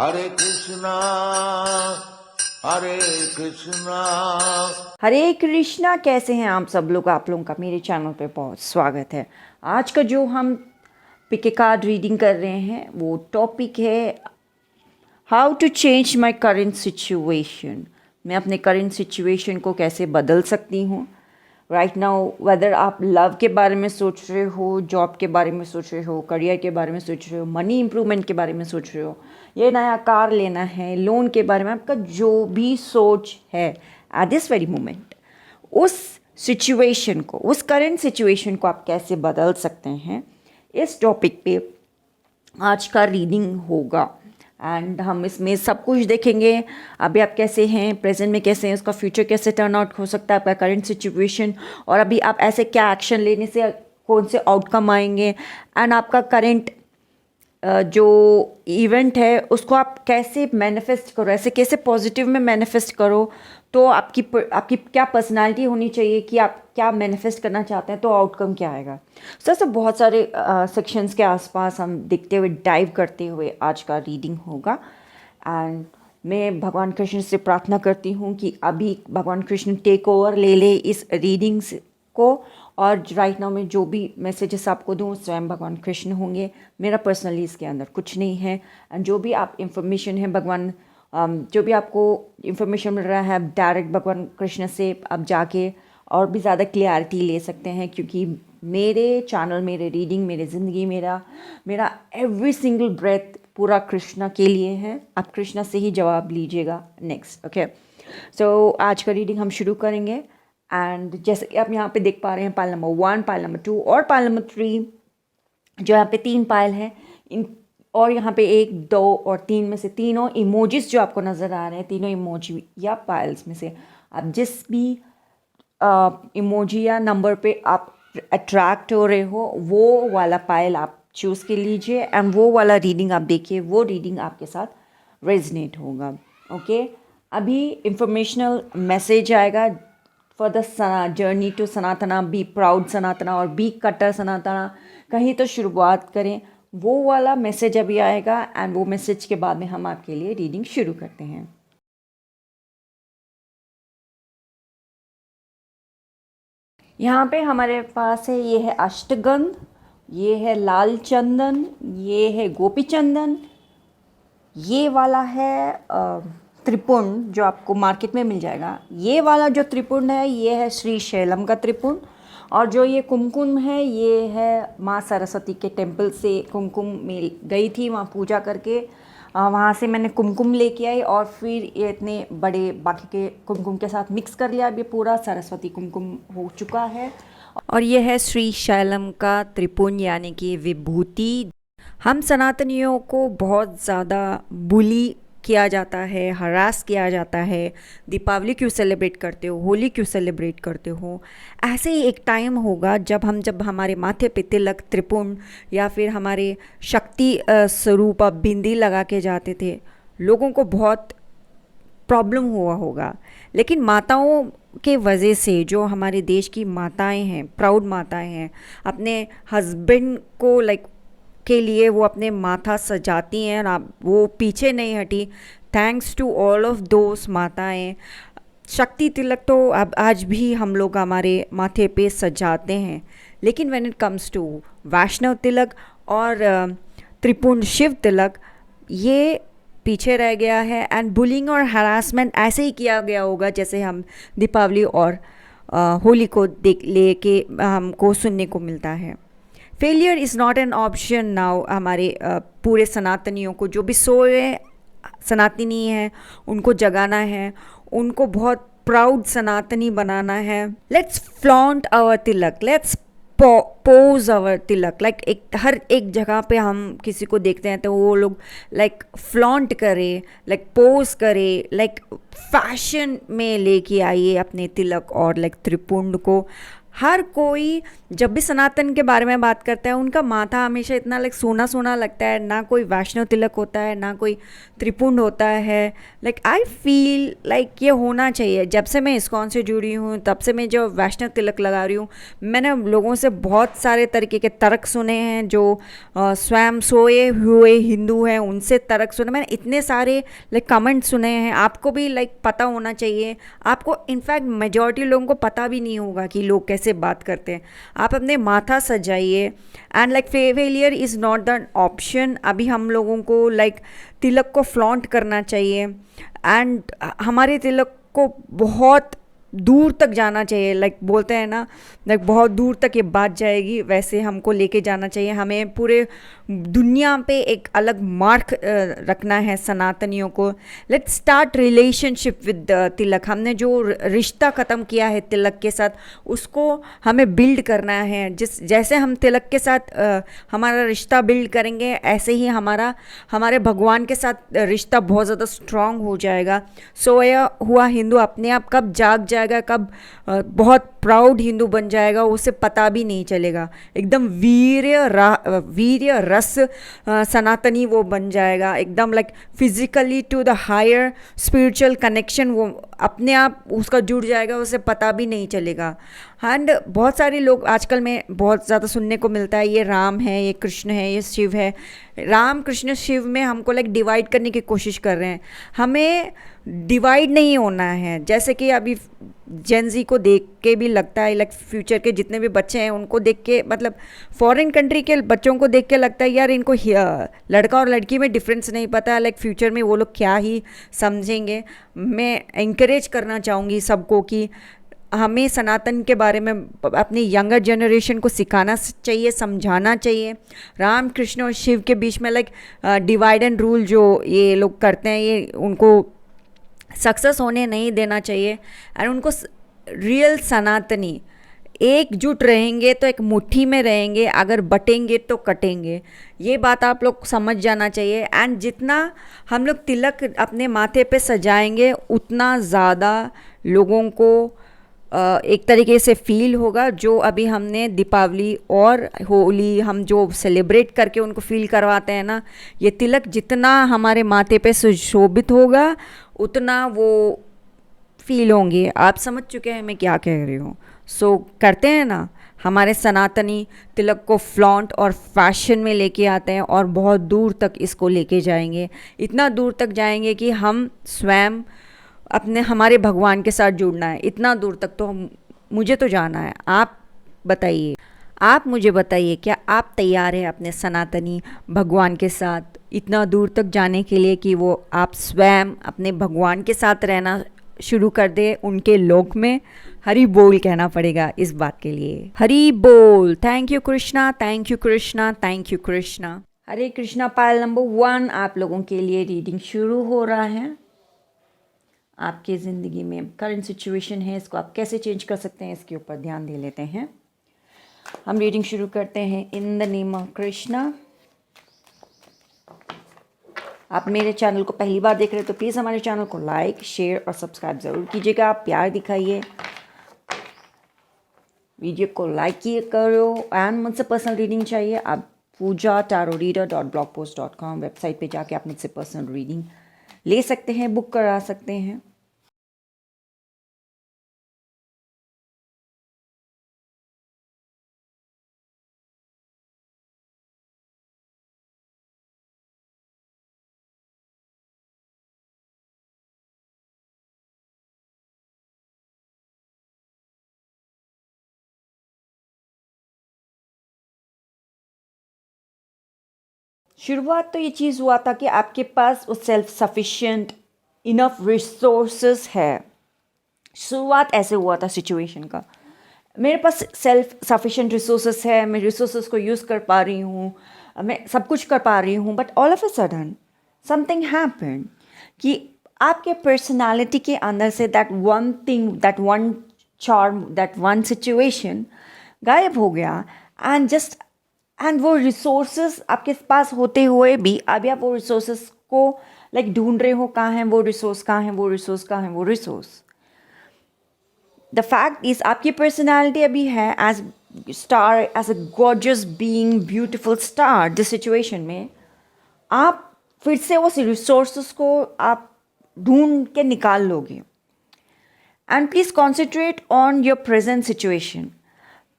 हरे कृष्णा हरे कृष्णा। हरे कृष्णा। कैसे हैं आप सब लोग? आप लोगों का मेरे चैनल पे बहुत स्वागत है। आज का जो हम पिक कार्ड रीडिंग कर रहे हैं वो टॉपिक है how to change my current situation. मैं अपने करेंट सिचुएशन को कैसे बदल सकती हूँ राइट नाउ। वेदर आप लव के बारे में सोच रहे हो, जॉब के बारे में सोच रहे हो, करियर के बारे में सोच रहे हो, मनी इम्प्रूवमेंट के बारे में सोच रहे हो, ये नया कार लेना है, लोन के बारे में, आपका जो भी सोच है एट दिस वेरी मोमेंट, उस सिचुएशन को, उस करेंट सिचुएशन को आप कैसे बदल सकते हैं, इस टॉपिक पे आज का रीडिंग होगा। एंड हम इसमें सब कुछ देखेंगे। अभी आप कैसे हैं, प्रेजेंट में कैसे हैं, उसका फ्यूचर कैसे टर्न आउट हो सकता है, आपका करंट सिचुएशन, और अभी आप ऐसे क्या एक्शन लेने से कौन से आउटकम आएंगे, एंड आपका करंट जो इवेंट है उसको आप कैसे मैनिफेस्ट करो, ऐसे कैसे पॉजिटिव में मैनिफेस्ट करो। तो आपकी क्या पर्सनालिटी होनी चाहिए कि आप क्या मैनिफेस्ट करना चाहते हैं, तो आउटकम क्या आएगा। सर सब बहुत सारे सेक्शंस के आसपास हम देखते हुए, डाइव करते हुए आज का रीडिंग होगा। एंड मैं भगवान कृष्ण से प्रार्थना करती हूँ कि अभी भगवान कृष्ण टेक ओवर ले इस रीडिंग्स को, और राइट नाउ मैं जो भी मैसेजेस आपको दूँ स्वयं भगवान कृष्ण होंगे। मेरा पर्सनली इसके अंदर कुछ नहीं है। एंड जो भी आप इंफॉर्मेशन है भगवान, जो भी आपको इंफॉर्मेशन मिल रहा है, आप डायरेक्ट भगवान कृष्ण से आप जाके और भी ज़्यादा क्लियरिटी ले सकते हैं, क्योंकि मेरे चैनल, मेरे रीडिंग, मेरे ज़िंदगी, मेरा एवरी सिंगल ब्रेथ पूरा कृष्णा के लिए है। आप कृष्णा से ही जवाब लीजिएगा नेक्स्ट। ओके, सो आज का रीडिंग हम शुरू करेंगे। एंड जैसे कि आप यहाँ पे देख पा रहे हैं, पाइल नंबर 1, पाइल नंबर 2 और पाइल नंबर 3, जो यहाँ पे 3 पाइल हैं इन, और यहाँ पे 1, 2 और 3 में से तीनों इमोजीज जो आपको नज़र आ रहे हैं, तीनों इमोजी या पाइल्स में से आप जिस भी इमोजी या नंबर पे आप अट्रैक्ट हो रहे हो, वो वाला पाइल आप चूज़ कर लीजिए एंड वो वाला रीडिंग आप देखिए। वो रीडिंग आपके साथ रेजनेट होगा। ओके, अभी इंफॉर्मेशनल मैसेज आएगा for the journey to Sanatana, be proud Sanatana और बी कटर सनातना। कहीं तो शुरुआत करें, वो वाला मैसेज अभी आएगा। एंड वो मैसेज के बाद में हम आपके लिए रीडिंग शुरू करते हैं। यहाँ पे हमारे पास है, ये है अष्टगंध, ये है लाल चंदन, ये है गोपी चंदन, ये वाला है त्रिपुंड जो आपको मार्केट में मिल जाएगा। ये वाला जो त्रिपुंड है ये है श्री शैलम का त्रिपुंड, और जो ये कुमकुम है ये है माँ सरस्वती के टेम्पल से कुमकुम मिल गई थी, वहाँ पूजा करके वहाँ से मैंने कुमकुम लेके आई और फिर ये इतने बड़े बाकी के कुमकुम के साथ मिक्स कर लिया। अब ये पूरा सरस्वती कुमकुम हो चुका है। और ये है श्री शैलम का त्रिपुंड यानी कि विभूति। हम सनातनियों को बहुत ज़्यादा बुली किया जाता है, हरास किया जाता है। दीपावली क्यों सेलिब्रेट करते हो, होली क्यों सेलिब्रेट करते हो? ऐसे ही एक टाइम होगा जब हमारे माथे पे तिलक, त्रिपुंड या फिर हमारे शक्ति स्वरूप बिंदी लगा के जाते थे, लोगों को बहुत प्रॉब्लम हुआ होगा। लेकिन माताओं के वजह से, जो हमारे देश की माताएं हैं, प्राउड माताएं हैं, अपने हस्बैंड को के लिए वो अपने माथा सजाती हैं, और वो पीछे नहीं हटी। Thanks to all of those माताएं। शक्ति तिलक तो अब आज भी हम लोग हमारे माथे पे सजाते हैं, लेकिन व्हेन इट कम्स टू वैष्णव तिलक और त्रिपुंड शिव तिलक, ये पीछे रह गया है। एंड बुलिंग और हरासमेंट ऐसे ही किया गया होगा जैसे हम दीपावली और होली को लेके हमको सुनने को मिलता है। Failure is not an option now. हमारे पूरे सनातनियों को, जो भी सोए सनातनी हैं, उनको जगाना है, उनको बहुत प्राउड सनातनी बनाना है। Let's flaunt our tilak, let's pose our tilak. हर एक जगह पे हम किसी को देखते हैं तो वो लोग फ्लॉन्ट करे, पोज करे, फैशन में लेके आइए अपने तिलक और त्रिपुंड को। हर कोई जब भी सनातन के बारे में बात करता है उनका माथा हमेशा इतना लाइक सोना सोना लगता है, ना कोई वैष्णव तिलक होता है ना कोई त्रिपुंड होता है। लाइक आई फील लाइक ये होना चाहिए। जब से मैं इस्कॉन से जुड़ी हूँ तब से मैं जो वैष्णव तिलक लगा रही हूँ, मैंने लोगों से बहुत सारे तरीके के तर्क सुने हैं, जो स्वयं सोए हुए हिंदू हैं उनसे तर्क सुने, मैंने इतने सारे लाइक कमेंट सुने हैं। आपको भी लाइक पता होना चाहिए। आपको इनफैक्ट मेजॉरिटी लोगों को पता भी नहीं होगा कि लोग कैसे बात करते हैं। आप अपने माथा सजाइए and like failure is not the option. अभी हम लोगों को लाइक तिलक को फ्लॉन्ट करना चाहिए एंड हमारे तिलक को बहुत दूर तक जाना चाहिए। लाइक बोलते हैं ना, लाइक बहुत दूर तक ये बात जाएगी, वैसे हमको लेके जाना चाहिए। हमें पूरे दुनिया पे एक अलग मार्क रखना है सनातनियों को। लेट्स स्टार्ट रिलेशनशिप विद तिलक। हमने जो रिश्ता ख़त्म किया है तिलक के साथ, उसको हमें बिल्ड करना है। जैसे हम तिलक के साथ हमारा रिश्ता बिल्ड करेंगे, ऐसे ही हमारे भगवान के साथ रिश्ता बहुत ज़्यादा स्ट्रांग हो जाएगा। सोया हुआ हिंदू अपने आप कब जाग जाएगा, कब बहुत प्राउड हिंदू बन जाएगा, उसे पता भी नहीं चलेगा। एकदम वीर्य रस सनातनी वो बन जाएगा, एकदम like physically to the higher spiritual connection वो अपने आप उसका जुड़ जाएगा, उसे पता भी नहीं चलेगा। एंड बहुत सारे लोग आजकल में बहुत ज़्यादा सुनने को मिलता है, ये राम है, ये कृष्ण है, ये शिव है। राम कृष्ण शिव में हमको लाइक डिवाइड करने की कोशिश कर रहे हैं। हमें डिवाइड नहीं होना है। जैसे कि अभी जेनजी को देख के भी लगता है, लाइक फ्यूचर के जितने भी बच्चे हैं उनको देख के, मतलब फॉरेन कंट्री के बच्चों को देख के लगता है यार इनको लड़का और लड़की में डिफरेंस नहीं पता है, लाइक फ्यूचर में वो लोग क्या ही समझेंगे। मैं इंकरेज करना चाहूँगी सबको कि हमें सनातन के बारे में अपनी यंगर जनरेशन को सिखाना चाहिए, समझाना चाहिए। राम कृष्ण और शिव के बीच में लाइक डिवाइड एंड रूल जो ये लोग करते हैं, ये उनको सक्सेस होने नहीं देना चाहिए। एंड उनको रियल सनातनी एकजुट रहेंगे तो एक मुट्ठी में रहेंगे, अगर बटेंगे तो कटेंगे। ये बात आप लोग समझ जाना चाहिए। एंड जितना हम लोग तिलक अपने माथे पे सजाएंगे उतना ज़्यादा लोगों को एक तरीके से फील होगा। जो अभी हमने दीपावली और होली हम जो सेलिब्रेट करके उनको फील करवाते हैं ना, ये तिलक जितना हमारे माथे पे सुशोभित होगा उतना वो फील होंगे। आप समझ चुके हैं मैं क्या कह रही हूँ। सो करते हैं ना, हमारे सनातनी तिलक को फ्लॉन्ट और फैशन में लेके आते हैं और बहुत दूर तक इसको लेके जाएंगे। इतना दूर तक जाएंगे कि हम स्वयं हमारे भगवान के साथ जुड़ना है। इतना दूर तक तो मुझे तो जाना है। आप बताइए, आप मुझे बताइए, क्या आप तैयार हैं अपने सनातनी भगवान के साथ इतना दूर तक जाने के लिए कि वो आप स्वयं अपने भगवान के साथ रहना शुरू कर दे उनके लोक में? हरि बोल कहना पड़ेगा इस बात के लिए। हरि बोल। Thank you Krishna, thank you Krishna, thank you Krishna. Hare Krishna. Pile number 1 आप लोगों के लिए रीडिंग शुरू हो रहा है। आपके ज़िंदगी में करंट सिचुएशन है, इसको आप कैसे चेंज कर सकते हैं, इसके ऊपर ध्यान दे लेते हैं। हम रीडिंग शुरू करते हैं। In the name of Krishna. आप मेरे चैनल को पहली बार देख रहे हैं तो प्लीज़ हमारे चैनल को लाइक, शेयर और सब्सक्राइब ज़रूर कीजिएगा। आप प्यार दिखाइए, वीडियो को लाइक किए करो। एंड मुझसे पर्सनल रीडिंग चाहिए, आप puja.tarotreader.blogpost.com वेबसाइट पे जाके आप मुझसे पर्सनल रीडिंग ले सकते हैं, बुक करा सकते हैं। शुरुआत तो ये चीज़ हुआ था कि आपके पास वो सेल्फ सफिशिएंट इनफ रिसोर्सेस है। शुरुआत ऐसे हुआ था सिचुएशन का, मेरे पास सेल्फ सफिशिएंट रिसोर्सेस है, मैं रिसोर्सेस को यूज़ कर पा रही हूँ, मैं सब कुछ कर पा रही हूँ। But all of a sudden something happened कि आपके पर्सनालिटी के अंदर say that one thing, that one charm, that one situation गायब हो गया। एंड वो रिसोर्सेस आपके पास होते हुए भी अभी आप वो रिसोर्सेस को लाइक ढूंढ रहे हो, कहाँ है वो रिसोर्स, कहाँ है वो रिसोर्स, कहाँ है वो रिसोर्स। द फैक्ट इज आपकी पर्सनालिटी अभी है as star, as a gorgeous being, beautiful star this situation में आप फिर से उस रिसोर्सेस को आप ढूंढ के निकाल लोगे। And please concentrate on your present situation.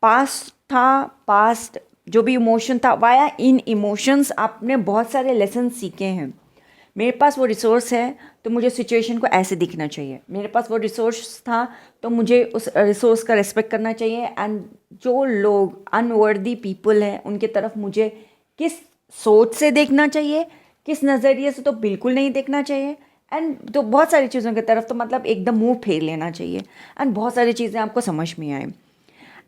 Past था, पास्ट जो भी इमोशन था, वाया इन इमोशंस आपने बहुत सारे लेसन सीखे हैं। मेरे पास वो रिसोर्स है तो मुझे सिचुएशन को ऐसे दिखना चाहिए, मेरे पास वो रिसोर्स था तो मुझे उस रिसोर्स का रिस्पेक्ट करना चाहिए। एंड जो लोग अनवर्दी पीपल हैं उनके तरफ मुझे किस सोच से देखना चाहिए, किस नज़रिए से तो बिल्कुल नहीं देखना चाहिए। एंड तो बहुत सारी चीज़ों की तरफ तो मतलब एकदम मुंह फेर लेना चाहिए। एंड बहुत सारी चीज़ें आपको समझ में आए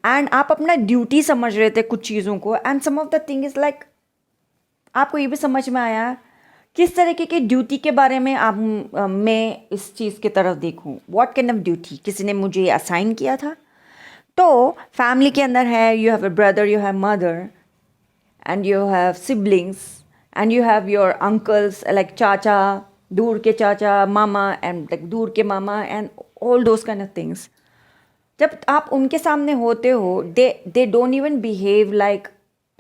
एंड आप अपना ड्यूटी समझ रहे थे कुछ चीज़ों को। And some of the thing is like आपको ये भी समझ में आया किस तरीके की ड्यूटी के बारे में आप मैं इस चीज़ की तरफ देखूं। व्हाट काइंड ऑफ ड्यूटी किसी ने मुझे असाइन किया था। तो फैमिली के अंदर है, you have a brother, you have mother and you have siblings and you have your uncles like चाचा, दूर के चाचा, मामा एंड लाइक दूर के मामा and all those kind of things. जब आप उनके सामने होते हो they don't even behave like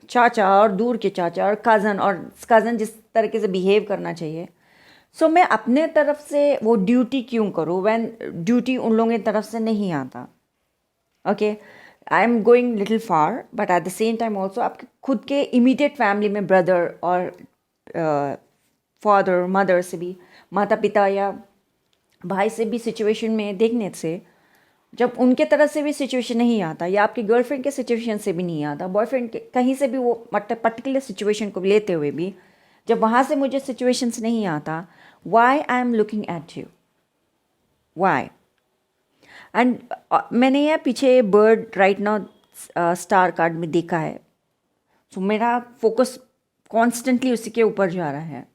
चाचा और दूर के चाचा और कज़न जिस तरीके से बिहेव करना चाहिए। सो मैं अपने तरफ से वो ड्यूटी क्यों करूँ व्हेन ड्यूटी उन लोगों की तरफ से नहीं आता। Okay, I am going little far but at the same time also आपके खुद के इमीडिएट फैमिली में ब्रदर और फादर मदर से भी, माता पिता या भाई से भी सिचुएशन में देखने से जब उनके तरफ से भी सिचुएशन नहीं आता या आपकी गर्लफ्रेंड के सिचुएशन से भी नहीं आता, बॉयफ्रेंड के कहीं से भी वो पर्टिकुलर सिचुएशन को लेते हुए भी जब वहाँ से मुझे सिचुएशंस नहीं आता, why I am looking at you, why. And मैंने यह पीछे bird right now star card में देखा है, तो मेरा फोकस कॉन्स्टेंटली उसी के ऊपर जा रहा है।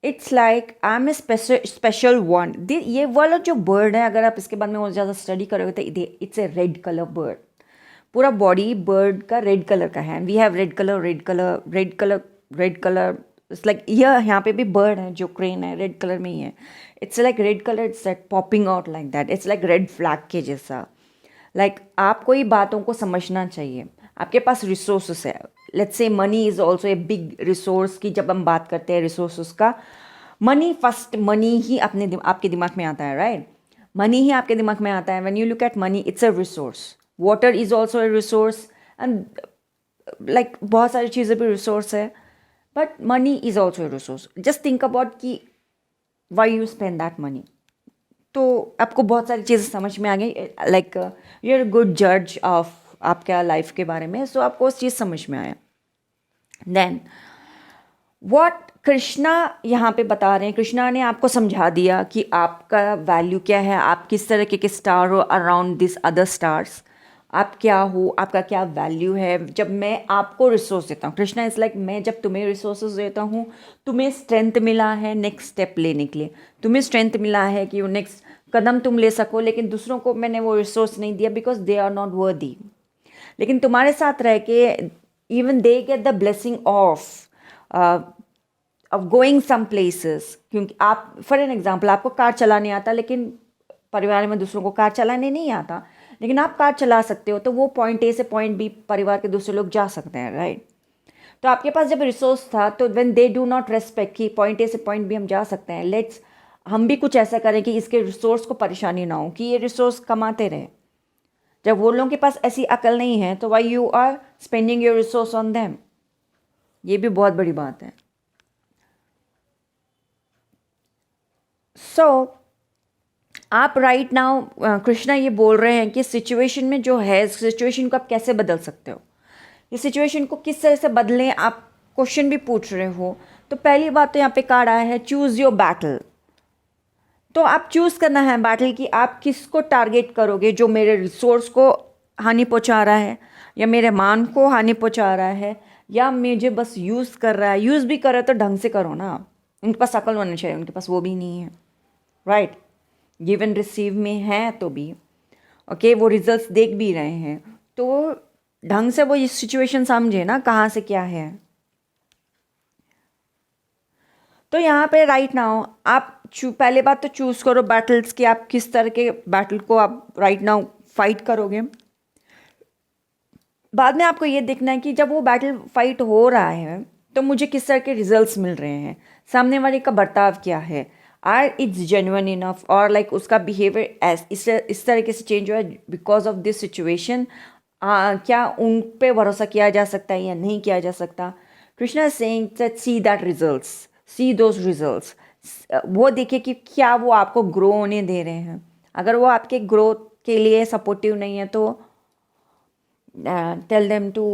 It's like I am a special one. ये वाला जो बर्ड है, अगर आप इसके बारे में और ज़्यादा स्टडी करोगे तो it's a red colour bird. पूरा बॉडी बर्ड का रेड कलर का है। We have red colour, red colour, red colour, red colour. It's like यहाँ पे भी बर्ड है जो क्रेन है, रेड कलर में ही है। It's like red colour, it's like popping out like that. It's like red flag के जैसा। लाइक आपको ही बातों को समझना चाहिए। आपके पास रिसोर्सेस है, let's say money is also a big resource की जब हम बात करते हैं रिसोर्सेस का, मनी फर्स्ट, मनी ही आपके दिमाग में आता है, राइट? मनी ही आपके दिमाग में आता है। When you look at money, it's a resource. Water is also a resource and like बहुत सारी चीज़ें भी रिसोर्स है, but money is also a resource. Just think about कि why you spend that money. तो आपको बहुत सारी चीज़ें समझ में आ गई। लाइक यू आर गुड जज ऑफ आपका लाइफ के बारे में, सो आपको उस चीज़ समझ में आया। देन व्हाट कृष्णा यहाँ पे बता रहे हैं, कृष्णा ने आपको समझा दिया कि आपका वैल्यू क्या है, आप किस तरह के स्टार हो अराउंड दिस अदर स्टार्स, आप क्या हो, आपका क्या वैल्यू है। जब मैं आपको रिसोर्स देता हूँ, कृष्णा इज़ लाइक मैं जब तुम्हें रिसोर्सेज देता हूँ, तुम्हें स्ट्रेंथ मिला है नेक्स्ट स्टेप लेने के लिए, तुम्हें स्ट्रेंथ मिला है कि नेक्स्ट कदम तुम ले सको। लेकिन दूसरों को मैंने वो रिसोर्स नहीं दिया because they are not worthy. लेकिन तुम्हारे साथ रह के even they get the blessing of going some places. क्योंकि आप फॉर एन एग्जाम्पल, आपको कार चलाने आता लेकिन परिवार में दूसरों को कार चलाने नहीं आता, लेकिन आप कार चला सकते हो, तो वो पॉइंट ए से पॉइंट बी परिवार के दूसरे लोग जा सकते हैं, राइट? तो आपके पास जब रिसोर्स था, तो when they do not respect कि पॉइंट ए से पॉइंट बी हम जा सकते हैं, लेट्स हम भी कुछ ऐसा करें कि इसके रिसोर्स को परेशानी ना हो, कि ये रिसोर्स कमाते रहे। जब वो लोगों के पास ऐसी अकल नहीं है, तो why you are spending your resource on them. ये भी बहुत बड़ी बात है। सो आप राइट नाउ कृष्णा ये बोल रहे हैं कि सिचुएशन में जो है, सिचुएशन को आप कैसे बदल सकते हो, ये सिचुएशन को किस तरह से बदलें, आप क्वेश्चन भी पूछ रहे हो। तो पहली बात तो यहाँ पे कार्ड आया है, चूज़ योर बैटल। तो आप चूज़ करना है बैटल कि आप किसको टारगेट करोगे, जो मेरे रिसोर्स को हानि पहुँचा रहा है या मेरे मान को हानि पहुँचा रहा है या मुझे बस यूज़ कर रहा है। यूज़ भी कर रहा है तो ढंग से करो ना, उनके पास अकल होनी चाहिए, उनके पास वो भी नहीं है, राइट? गिव एंड रिसीव में है तो भी ओके, वो रिजल्ट्स देख भी रहे हैं, तो ढंग से वो इस सिचुएशन समझे ना कहाँ से क्या है। तो यहाँ पे राइट नाउ आप पहले बात तो चूज़ करो बैटल्स कि आप किस तरह के बैटल को आप राइट नाउ फाइट करोगे। बाद में आपको ये देखना है कि जब वो बैटल फाइट हो रहा है तो मुझे किस तरह के रिजल्ट्स मिल रहे हैं, सामने वाले का बर्ताव क्या है, आर इट्स जेन्युइन इनफ, और लाइक उसका बिहेवियर इस तरीके से चेंज हुआ है बिकॉज ऑफ दिस सिचुएशन। क्या उन पे भरोसा किया जा सकता है या नहीं किया जा सकता। Krishna is saying that see that results, C those results. वो देखिए कि क्या वो आपको ग्रो होने दे रहे हैं। अगर वो आपके ग्रोथ के लिए सपोर्टिव नहीं है तो टेल देम टू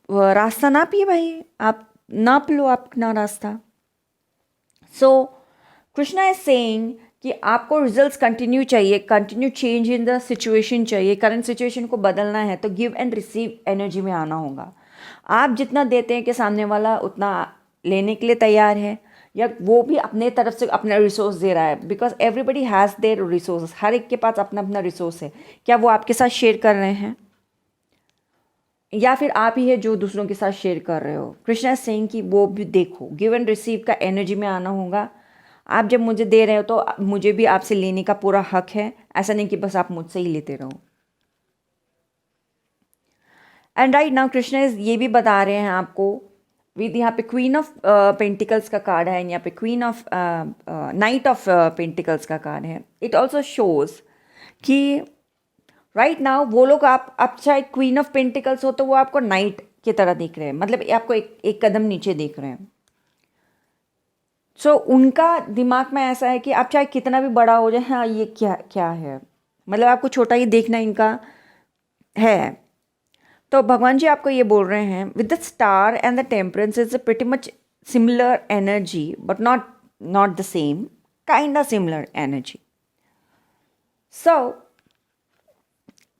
रास्ता नापिए भाई, आप नाप लो अपना रास्ता। सो कृष्णा इज सेइंग कि आपको रिजल्ट्स कंटिन्यू चाहिए, continue change in the situation चाहिए, करंट सिचुएशन को बदलना है तो गिव एंड रिसीव एनर्जी में आना होगा। आप जितना देते हैं कि सामने वाला उतना लेने के लिए तैयार है, या वो भी अपने तरफ से अपना रिसोर्स दे रहा है, because everybody has their resource, हर एक के पास अपना अपना रिसोर्स है। क्या वो आपके साथ शेयर कर रहे हैं या फिर आप ही है जो दूसरों के साथ शेयर कर रहे हो। कृष्णा सेइंग कि वो भी देखो, गिव एंड रिसीव का एनर्जी में आना होगा। आप जब मुझे दे रहे हो तो मुझे भी आपसे लेने का पूरा हक है, ऐसा नहीं कि बस आप मुझसे ही लेते रहो। एंड राइट नाउ कृष्णा ये भी बता रहे हैं आपको विद यहाँ पे क्वीन ऑफ पेंटिकल्स का कार्ड है, यहाँ पे queen of night of pentacles का कार्ड है। इट ऑल्सो शोज कि राइट नाउ वो लोग आप चाहे क्वीन ऑफ पेंटिकल्स हो तो वो आपको नाइट की तरह देख रहे हैं, मतलब आपको एक कदम नीचे देख रहे हैं। सो उनका दिमाग में ऐसा है कि आप चाहे कितना भी बड़ा हो जाए, हाँ ये क्या क्या है, मतलब आपको छोटा ही देखना इनका है। तो भगवान जी आपको ये बोल रहे हैं with the star and the temperance is pretty much similar energy but not the same, kind of similar energy. So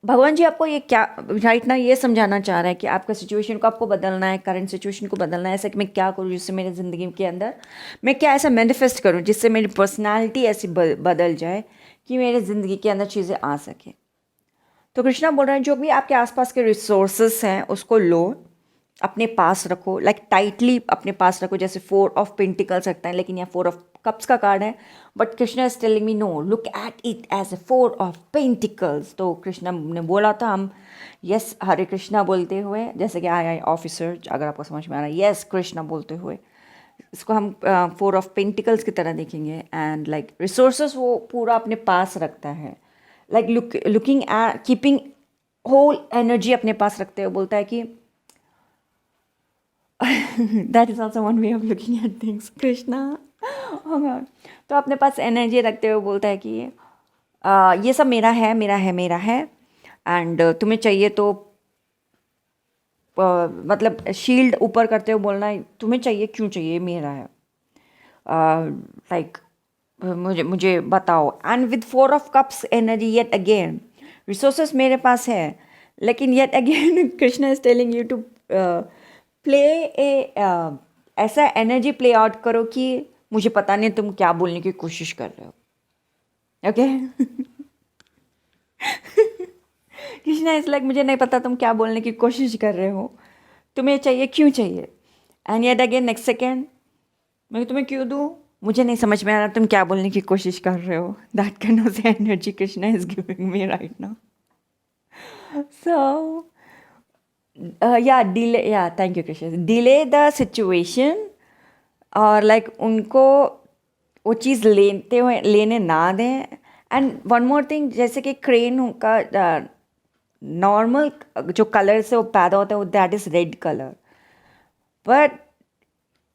भगवान जी आपको ये क्या राइट ना ये समझाना चाह रहे हैं कि आपका सिचुएशन को आपको बदलना है, करंट सिचुएशन को बदलना है। ऐसा कि मैं क्या करूँ जिससे मेरी ज़िंदगी के अंदर मैं क्या ऐसा मैनिफेस्ट करूँ जिससे मेरी पर्सनालिटी ऐसी बदल जाए कि मेरी ज़िंदगी के अंदर चीज़ें आ सकें। तो कृष्णा बोल रहे हैं जो भी आपके आसपास के रिसोर्सेस हैं उसको लो, अपने पास रखो, लाइक टाइटली अपने पास रखो, जैसे 4 ऑफ पेंटिकल्स रखता है लेकिन यहाँ 4 ऑफ कप्स का कार्ड है। But Krishna is telling me no, look at it as a 4 of pentacles. तो कृष्णा ने बोला था हम यस हरे कृष्णा बोलते हुए, जैसे कि आई ऑफिसर, अगर आपको समझ में आ रहा है यस कृष्णा बोलते हुए, इसको हम 4 ऑफ पेंटिकल्स की तरह देखेंगे। एंड लाइक रिसोर्सेस वो पूरा अपने पास रखता है, like looking at keeping whole energy अपने पास रखते हुए बोलता है कि that is also one way of looking at things Krishna. तो अपने पास एनर्जी रखते हुए बोलता है कि ये सब मेरा है मेरा है मेरा है, एंड तुम्हें चाहिए तो मतलब शील्ड ऊपर करते हुए बोलना है तुम्हें चाहिए क्यों चाहिए, मेरा है, लाइक मुझे बताओ। And with 4 of cups energy yet again resources मेरे पास है, लेकिन yet again Krishna is telling you to play ऐसा एनर्जी प्ले आउट करो कि मुझे पता नहीं तुम क्या बोलने की कोशिश कर रहे हो। ओके कृष्णा इज लाइक मुझे नहीं पता तुम क्या बोलने की कोशिश कर रहे हो, तुम्हें चाहिए क्यों चाहिए। And yet again next second मैं तुम्हें क्यों दूँ, मुझे नहीं समझ में आ रहा तुम क्या बोलने की कोशिश कर रहे हो। That kind of energy Krishna is giving me right now. So या डिले, या thank you Krishna, delay the situation, और लाइक उनको वो चीज़ लेने ना दें। एंड वन मोर थिंग, जैसे कि क्रेन का नॉर्मल जो कलर से वो पैदा होता है वो that is red colour, but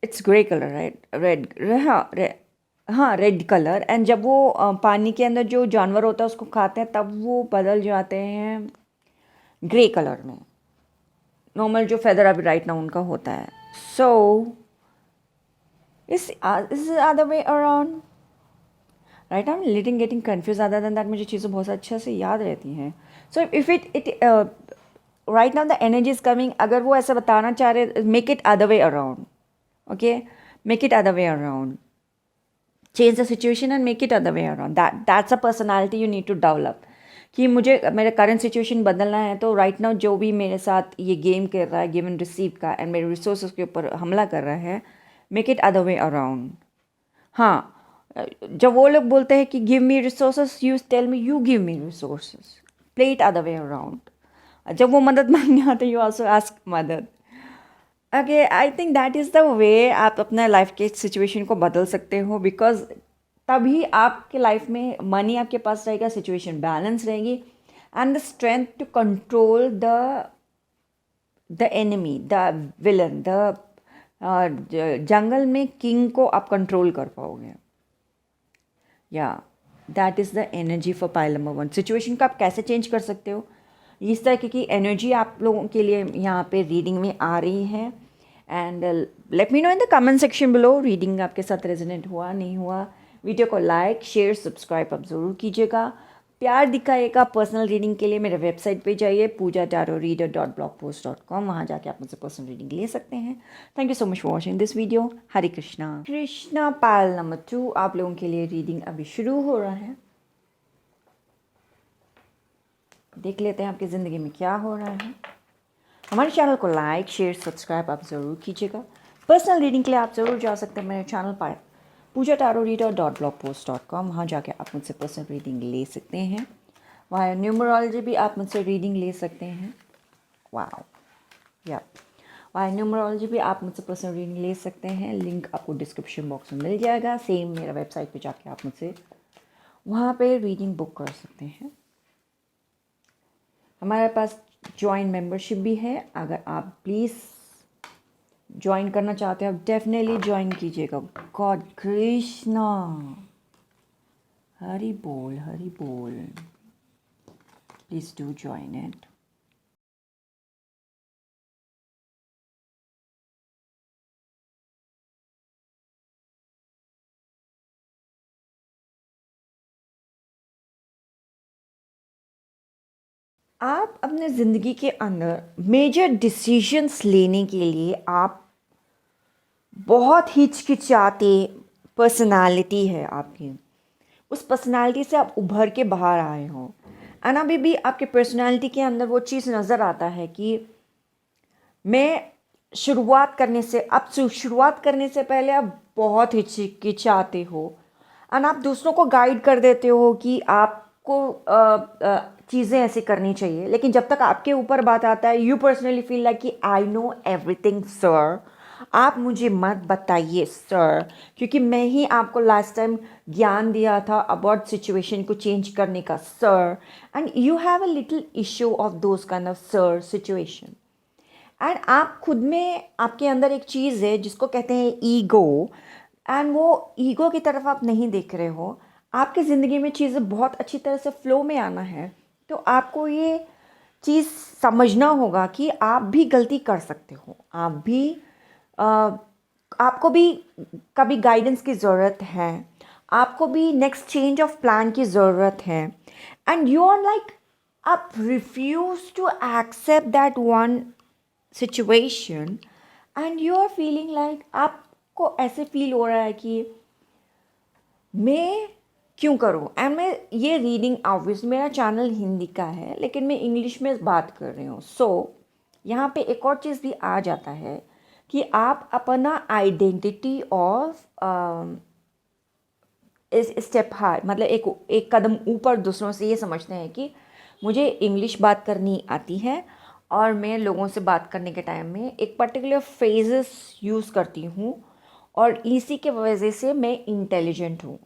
it's grey colour right, red, हाँ रेड कलर। एंड जब वो पानी के अंदर जो जानवर होता है उसको खाते हैं तब वो बदल जाते हैं ग्रे कलर में, नॉर्मल जो फेदर अभी राइट ना उनका होता है। सो इस other way around right, I am little getting confuse. Other than that मुझे चीज़ें बहुत अच्छे से याद रहती हैं। So if it right now the energy is coming, अगर वो ऐसा बताना चाह रहे make it other way around, okay make it other way around, change the situation and make it other way around. That's a personality you need to develop. कि मुझे मेरा current situation बदलना है तो राइट नाउ जो भी मेरे साथ ये गेम कर रहा है, गिव एंड रिसीव का, एंड मेरे रिसोर्सेज के ऊपर हमला कर रहा है, make it other way around, हाँ, जब वो लोग बोलते हैं कि give me resources, you tell me you give me resources, play it other way around. जब वो मदद मांगने आते यू आल्सो आस्क मदद। Okay, I think that is the way आप अपना लाइफ के सिचुएशन को बदल सकते हो, बिकॉज तभी आपके लाइफ में मनी आपके पास रहेगा, सिचुएशन बैलेंस रहेगी, and the strength to control the enemy, the villain, the जंगल में किंग को आप कंट्रोल कर पाओगे। या that is the energy for pile number 1। Situation को आप कैसे चेंज कर सकते हो, इस तरह की एनर्जी आप लोगों के लिए यहाँ पे रीडिंग में आ रही है। And let me know in the comment section below, reading आपके साथ रेजोनेट हुआ नहीं हुआ। वीडियो को लाइक शेयर सब्सक्राइब आप ज़रूर कीजिएगा, प्यार दिखाइएगा। पर्सनल रीडिंग के लिए मेरे वेबसाइट पे जाइए poojatarotreader.blogpost.com, वहाँ जाके आप मुझसे पर्सनल रीडिंग ले सकते हैं। Thank you so much for watching this video. Hare Krishna. Krishna pile number 2 आप लोगों के लिए रीडिंग अभी शुरू हो रहा है। देख लेते हैं आपकी ज़िंदगी में क्या हो रहा है। हमारे चैनल को लाइक शेयर सब्सक्राइब आप ज़रूर कीजिएगा। पर्सनल रीडिंग के लिए आप ज़रूर जा सकते हैं मेरे चैनल पर poojatarotreader.blogpost.com, वहाँ जाके आप मुझसे पर्सनल रीडिंग ले सकते हैं। वहाँ न्यूमरोलॉजी भी आप मुझसे रीडिंग ले सकते हैं। वाओ, या वहाँ न्यूमरोलॉजी भी आप मुझसे पर्सनल रीडिंग ले सकते हैं। लिंक आपको डिस्क्रिप्शन बॉक्स में मिल जाएगा। सेम मेरा वेबसाइट पे जाके आप मुझसे वहाँ पे रीडिंग बुक कर सकते हैं। हमारे पास जॉइन मेंबरशिप भी है, अगर आप प्लीज़ ज्वाइन करना चाहते हो आप डेफिनेटली ज्वाइन कीजिएगा। गॉड कृष्णा, हरि बोल हरि बोल, प्लीज़ डू ज्वाइन इट। आप अपने ज़िंदगी के अंदर मेजर डिसीजंस लेने के लिए आप बहुत हिचकिचाते पर्सनालिटी है आपकी। उस पर्सनालिटी से आप उभर के बाहर आए हो, एंड अभी भी आपके पर्सनालिटी के अंदर वो चीज़ नज़र आता है कि मैं शुरुआत करने से पहले आप बहुत हिचकिचाते हो, एंड आप दूसरों को गाइड कर देते हो कि आपको चीज़ें ऐसे करनी चाहिए। लेकिन जब तक आपके ऊपर बात आता है यू पर्सनली फील लाइक कि आई नो एवरीथिंग सर, आप मुझे मत बताइए सर, क्योंकि मैं ही आपको लास्ट टाइम ज्ञान दिया था अबाउट सिचुएशन को चेंज करने का sir, and you have a little issue of those kind of sir situation. And आप खुद में आपके अंदर एक चीज़ है जिसको कहते हैं ईगो, एंड वो ईगो की तरफ आप नहीं देख रहे हो। आपकी ज़िंदगी में चीज़ें बहुत अच्छी तरह से फ्लो में आना है, तो आपको ये चीज़ समझना होगा कि आप भी गलती कर सकते हो। आप भी आपको भी कभी गाइडेंस की ज़रूरत है, आपको भी नेक्स्ट चेंज ऑफ प्लान की ज़रूरत है, एंड यू आर लाइक आप refuse to accept that one situation, and you are feeling like आपको ऐसे फील हो रहा है कि मैं क्यों करूँ। एंड मैं ये रीडिंग ऑब्वियस मेरा चैनल हिंदी का है लेकिन मैं इंग्लिश में बात कर रही हूँ। सो यहाँ पे एक और चीज़ भी आ जाता है कि आप अपना आइडेंटिटी ऑफ इस स्टेप हाई, मतलब एक कदम ऊपर दूसरों से ये समझते हैं कि मुझे इंग्लिश बात करनी आती है और मैं लोगों से बात करने के टाइम में एक पर्टिकुलर फ्रेजेस यूज़ करती हूँ और इसी के वजह से मैं इंटेलिजेंट हूँ।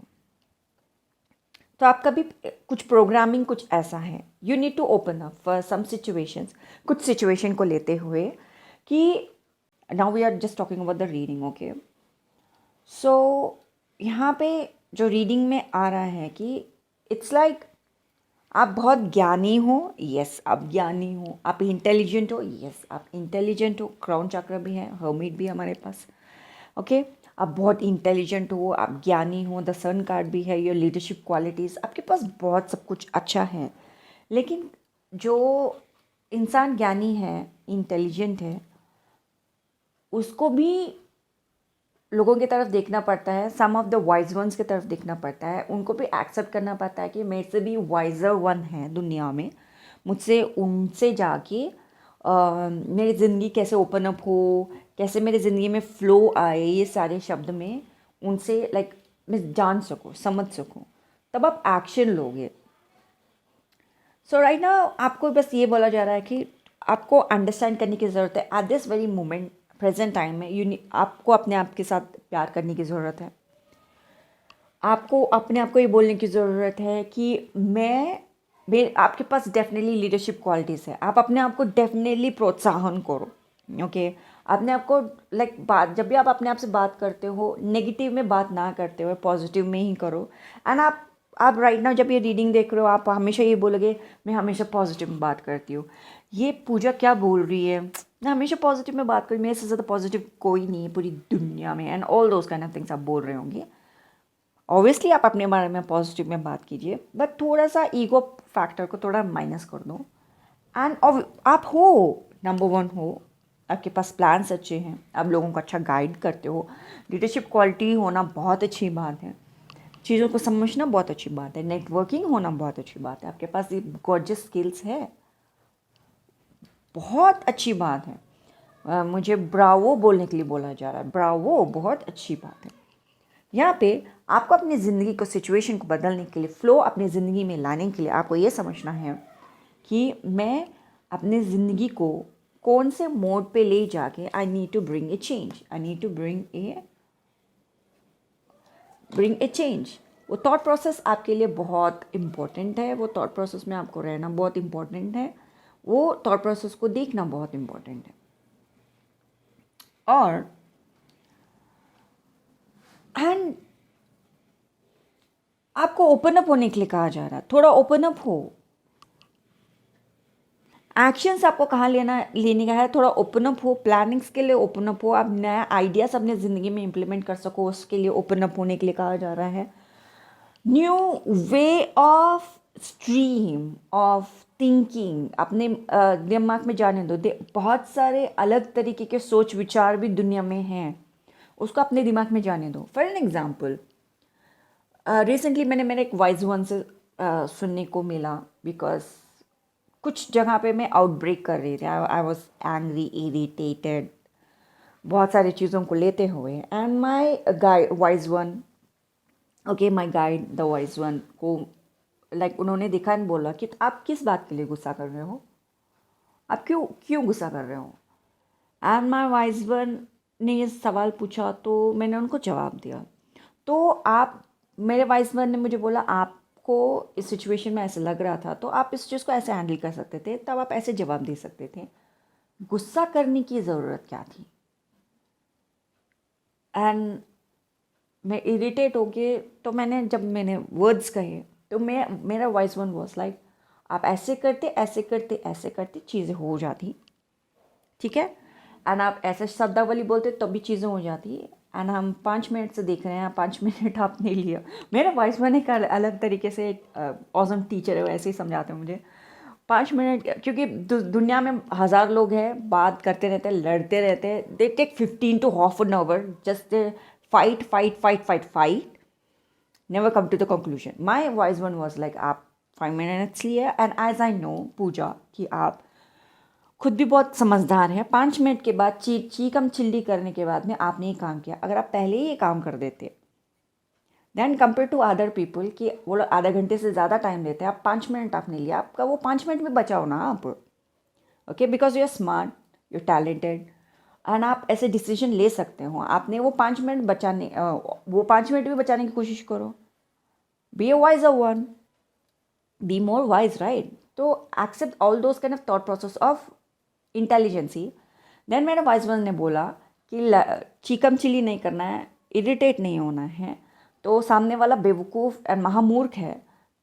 तो आपका भी कुछ प्रोग्रामिंग कुछ ऐसा है। You need to open up for some situations, कुछ सिचुएशन को लेते हुए कि now we are just talking about the reading. Okay, so यहाँ पे जो रीडिंग में आ रहा है कि इट्स लाइक आप बहुत ज्ञानी हो, यस आप ज्ञानी हो, आप इंटेलिजेंट हो, यस आप इंटेलिजेंट हो। क्राउन चक्र भी है, हर्मिट भी हमारे पास। ओके, आप बहुत इंटेलिजेंट हो, आप ज्ञानी हो, द सन कार्ड भी है, योर लीडरशिप क्वालिटीज़, आपके पास बहुत सब कुछ अच्छा है। लेकिन जो इंसान ज्ञानी है, इंटेलिजेंट है, उसको भी लोगों की तरफ देखना पड़ता है, सम ऑफ द वाइज वंस की तरफ देखना पड़ता है, उनको भी एक्सेप्ट करना पड़ता है कि मेरे से भी वाइजर वन है दुनिया में, मुझसे उनसे जाके मेरी ज़िंदगी कैसे ओपन अप हो, कैसे मेरी ज़िंदगी में फ़्लो आए, ये सारे शब्द में उनसे लाइक मैं जान सकूँ, समझ सकूँ, तब आप एक्शन लोगे। सो राइट नाउ आपको बस ये बोला जा रहा है कि आपको अंडरस्टैंड करने की ज़रूरत है at this very moment, present time में आपको अपने आप के साथ प्यार करने की ज़रूरत है। आपको अपने आप को ये बोलने की ज़रूरत है कि मैं आपके पास डेफिनेटली लीडरशिप क्वालिटीज़ है। आप अपने आप को डेफिनेटली प्रोत्साहन करो। ओके, अपने आप को बात, जब भी आप अपने आप से बात करते हो नेगेटिव में बात ना करते हो, पॉजिटिव में ही करो। एंड आप राइट नाउ जब ये रीडिंग देख रहे हो आप हमेशा ये बोलोगे मैं हमेशा पॉजिटिव में बात करती हूँ। ये पूजा क्या बोल रही है, मैं हमेशा पॉजिटिव में बात करूँ, मेरे से ज़्यादा पॉजिटिव कोई नहीं है पूरी दुनिया में, and all those kind of things आप बोल रहे होंगे। ऑब्वियसली आप अपने बारे में पॉजिटिव में बात कीजिए, बट थोड़ा सा ईगो फैक्टर को थोड़ा माइनस कर दो। एंड आप हो, नंबर वन हो, आपके पास प्लान्स अच्छे हैं, आप लोगों को अच्छा गाइड करते हो, लीडरशिप क्वालिटी होना बहुत अच्छी बात है, चीज़ों को समझना बहुत अच्छी बात है, नेटवर्किंग होना बहुत अच्छी बात है, आपके पास ये गॉर्जियस स्किल्स है, बहुत अच्छी बात है। मुझे ब्रावो बोलने के लिए बोला जा रहा है, ब्रावो, बहुत अच्छी बात है। यहाँ पे आपको अपनी ज़िंदगी को, सिचुएशन को बदलने के लिए, फ्लो अपनी ज़िंदगी में लाने के लिए आपको ये समझना है कि मैं अपनी ज़िंदगी को कौन से मोड पे ले जाके I need to bring a change, I need to bring a change. वो थॉट प्रोसेस आपके लिए बहुत इम्पोर्टेंट है, वो थॉट प्रोसेस में आपको रहना बहुत इम्पोर्टेंट है, वो थॉट प्रोसेस को देखना बहुत इम्पोर्टेंट है। और एंड आपको ओपन अप होने के लिए कहा जा रहा है, थोड़ा ओपन अप हो। एक्शंस आपको कहाँ लेने का है, थोड़ा ओपन अप हो, प्लानिंग्स के लिए ओपन अप हो, आप नया आइडियाज़ अपने ज़िंदगी में इम्प्लीमेंट कर सको, उसके लिए ओपन अप होने के लिए कहा जा रहा है। New way of stream of thinking अपने दिमाग में जाने दो। बहुत सारे अलग तरीके के सोच विचार भी दुनिया में हैं, उसको अपने दिमाग में जाने दो। फॉर एन एग्जाम्पल, रिसेंटली मैंने मेरे एक वाइज वन से सुनने को मिला, बिकॉज कुछ जगह पे मैं आउटब्रेक कर रही थी, आई वॉज एंग्री, इरिटेटेड, बहुत सारी चीज़ों को लेते हुए, and my guide wise one, okay, my guide the wise one को उन्होंने देखा एंड बोला कि आप किस बात के लिए गुस्सा कर रहे हो, आप क्यों क्यों गुस्सा कर रहे हो। एंड माई वाइज वन ने ये सवाल पूछा तो मैंने उनको जवाब दिया। तो आप, मेरे वाइज वन ने मुझे बोला आपको इस सिचुएशन में ऐसा लग रहा था तो आप इस चीज़ को ऐसे हैंडल कर सकते थे, तब आप ऐसे जवाब दे सकते थे, गुस्सा करने की ज़रूरत क्या थी। एंड मैं इरिटेट हो गए, तो जब मैंने वर्ड्स कहे तो मेरा वॉइस वन वॉज लाइक आप ऐसे करते ऐसे करते ऐसे करते चीज़ें हो जाती, ठीक है, एंड आप ऐसे शब्दावली बोलते तब भी चीज़ें हो जाती। एंड हम 5 मिनट से देख रहे हैं, 5 मिनट आपने लिया। मेरा वॉइस वन एक अलग तरीके से एक ऑसम टीचर है, वो ऐसे ही समझाते हैं मुझे। 5 मिनट, क्योंकि दुनिया में 1000 लोग हैं, बात करते रहते हैं, लड़ते रहते हैं, they take 15 to half an hour, just fight, fight, fight, fight, fight, never come to the conclusion. My wise one was like आप 5 minutes लिए, and as I know पूजा कि आप खुद भी बहुत समझदार हैं, 5 मिनट के बाद चीकम चिल्ली करने के बाद में आपने ये काम किया। अगर आप पहले ही ये काम कर देते, then compare to other people कि वो लोग आधा घंटे से ज़्यादा टाइम लेते हैं, आप 5 मिनट आपने लिया, आपका वो 5 मिनट में बचाओ ना आप। Okay, because you are smart, you are talented, and आप ऐसे डिसीजन ले सकते हो। आपने वो 5 मिनट वो 5 मिनट भी बचाने की कोशिश करो। Be a wiser one, be more wise, right. तो accept all those kind of thought process of intelligency. Then मेरे वाइज वन ने बोला कि चीकम चिली नहीं करना है, इरिटेट नहीं होना है, तो सामने वाला बेवकूफ़ एंड महामूर्ख है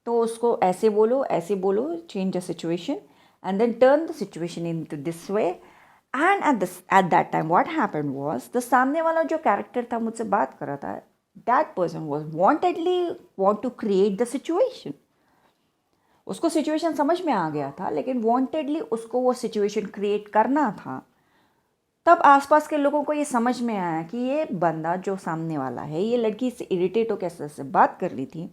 तो उसको ऐसे बोलो, change the situation and then turn the situation into this way. And at that time what happened was, the सामने वाला जो कैरेक्टर था मुझसे बात कर रहा था, that person was want to create the situation. उसको सिचुएशन समझ में आ गया था, लेकिन वांटेडली उसको वो सिचुएशन क्रिएट करना था। तब आसपास के लोगों को ये समझ में आया कि ये बंदा जो सामने वाला है, ये लड़की से इरिटेट होकर ऐसे बात कर रही थी,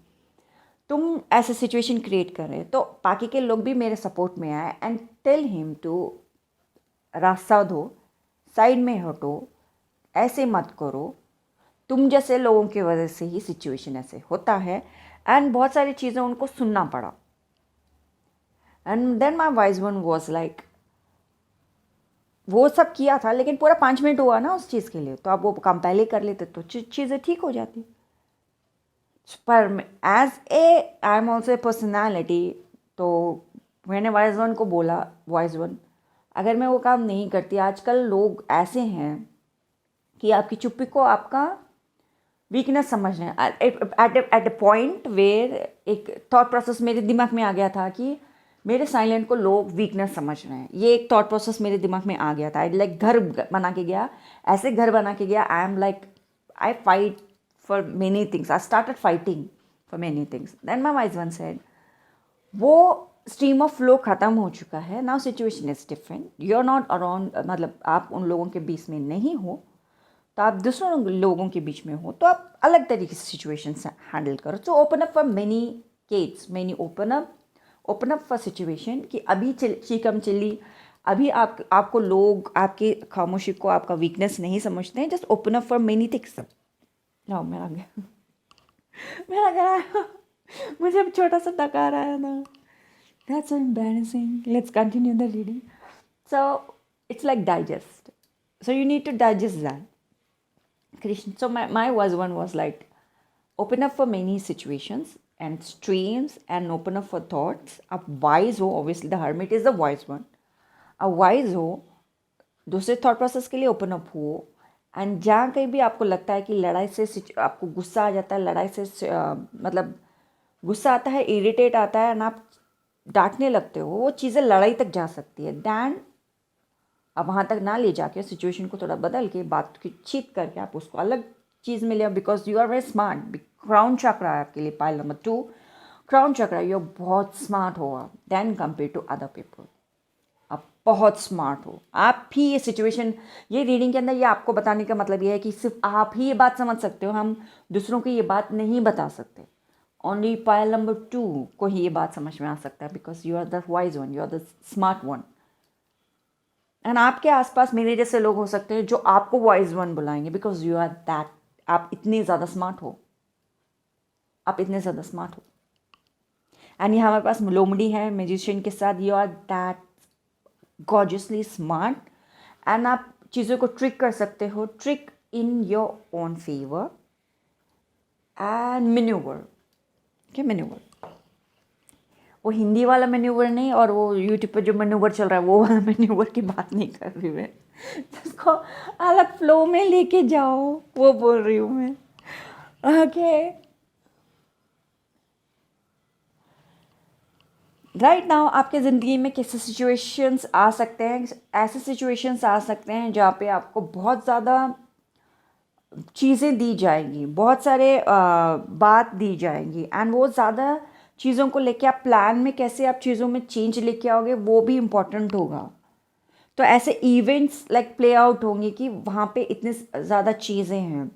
तुम ऐसे सिचुएशन क्रिएट कर रहे। तो बाकी के लोग भी मेरे सपोर्ट में आए एंड टेल हिम टू रास्ता दो, साइड में हटो, ऐसे मत करो। तुम जैसे लोगों की वजह से ही सिचुएशन ऐसे होता है, एंड बहुत सारी चीज़ें उनको सुनना पड़ा। And then my wise one was like, वो सब किया था लेकिन पूरा 5 मिनट हुआ ना उस चीज़ के लिए, तो आप वो काम पहले कर लेते तो चीज़ें ठीक हो जाती। पर as a I am also a personality, तो मैंने वाइज वन को बोला, वाइज वन अगर मैं वो काम नहीं करती, आजकल लोग ऐसे हैं कि आपकी चुप्पी को आपका वीकनेस समझ रहे हैं। एट अ पॉइंट वेयर एक थॉट प्रोसेस मेरे दिमाग में आ गया था कि मेरे साइलेंट को लोग वीकनेस समझ रहे हैं। ये एक थॉट प्रोसेस मेरे दिमाग में आ गया था। आई लाइक घर बना के गया, ऐसे घर बना के गया। I am like I fight for many things, I started fighting for many things. Then my wise one said, वो स्ट्रीम ऑफ फ्लो ख़त्म हो चुका है, now situation is different, you are not around, मतलब आप उन लोगों के बीच में नहीं हो, तो आप दूसरों लोगों के बीच में हो, तो आप अलग तरीके से सिचुएशन हैंडल करो। तो open up for many cats, many open up for situation कि अभी चिकम चिल्ली, अभी आपको लोग आपकी खामोशी को आपका वीकनेस नहीं समझते हैं। Just open up for many things. लो मेरा गया मुझे अब छोटा सा डकार आया था। That's so embarrassing. Let's continue the reading. So it's like digest. So you need to digest that. Krishna. So my one was like, open up for many situations and streams and open up for thoughts. A wise हो, obviously the hermit is the wise one. A wise हो, दूसरे thought process के लिए open up हो। And जहाँ कहीं भी आपको लगता है कि लड़ाई से आपको गुस्सा आ जाता है, लड़ाई से मतलब गुस्सा आता है, इरिटेट आता है, एंड आप डांटने लगते हो, वो चीज़ें लड़ाई तक जा सकती है। दैन अब वहाँ तक ना ले जाके सिचुएशन को थोड़ा बदल के बात की चीत करके आप उसको अलग चीज़ में ले, because you are very smart. Crown chakra है आपके लिए, pile number 2 crown chakra. You बहुत स्मार्ट हो आप than compare to other people. आप बहुत स्मार्ट हो। आप ही ये सिचुएशन, ये रीडिंग के अंदर ये आपको बताने का मतलब ये है कि सिर्फ आप ही ये बात समझ सकते हो, हम दूसरों को ये बात नहीं बता सकते। ओनली पाइल नंबर 2 को ही ये बात समझ में आ सकता है, because you are the wise one, you are the smart one. And आपके आसपास मेरे जैसे लोग हो सकते हैं जो आपको वाइज वन बुलाएंगे, बिकॉज यू आर दैट, आप इतने ज़्यादा स्मार्ट हो, आप इतने ज़्यादा स्मार्ट हो। एंड ये हमारे पास लोमड़ी है मैजिशियन के साथ, you are that gorgeously smart, and आप चीज़ों को ट्रिक कर सकते हो, trick in your own favour and manoeuvre. क्या मैन्यूवर? वो हिंदी वाला मैन्यूवर नहीं, और वो यूट्यूब पे जो मैन्यूवर चल रहा है वो वाला मैन्यूवर की बात नहीं कर रही मैं, जिसको अलग फ्लो में लेके जाओ वो बोल रही हूँ मैं। ओके, राइट नाउ आपके ज़िंदगी में कैसे सिचुएशंस आ सकते हैं? ऐसे सिचुएशंस आ सकते हैं जहाँ पे आपको बहुत ज़्यादा चीज़ें दी जाएंगी, बहुत सारे बात दी जाएंगी, एंड वो ज़्यादा चीज़ों को लेके आप प्लान में कैसे आप चीज़ों में चेंज लेके आओगे वो भी इम्पॉर्टेंट होगा। तो ऐसे इवेंट्स लाइक प्ले आउट होंगे कि वहाँ पे इतने ज़्यादा चीज़ें हैं।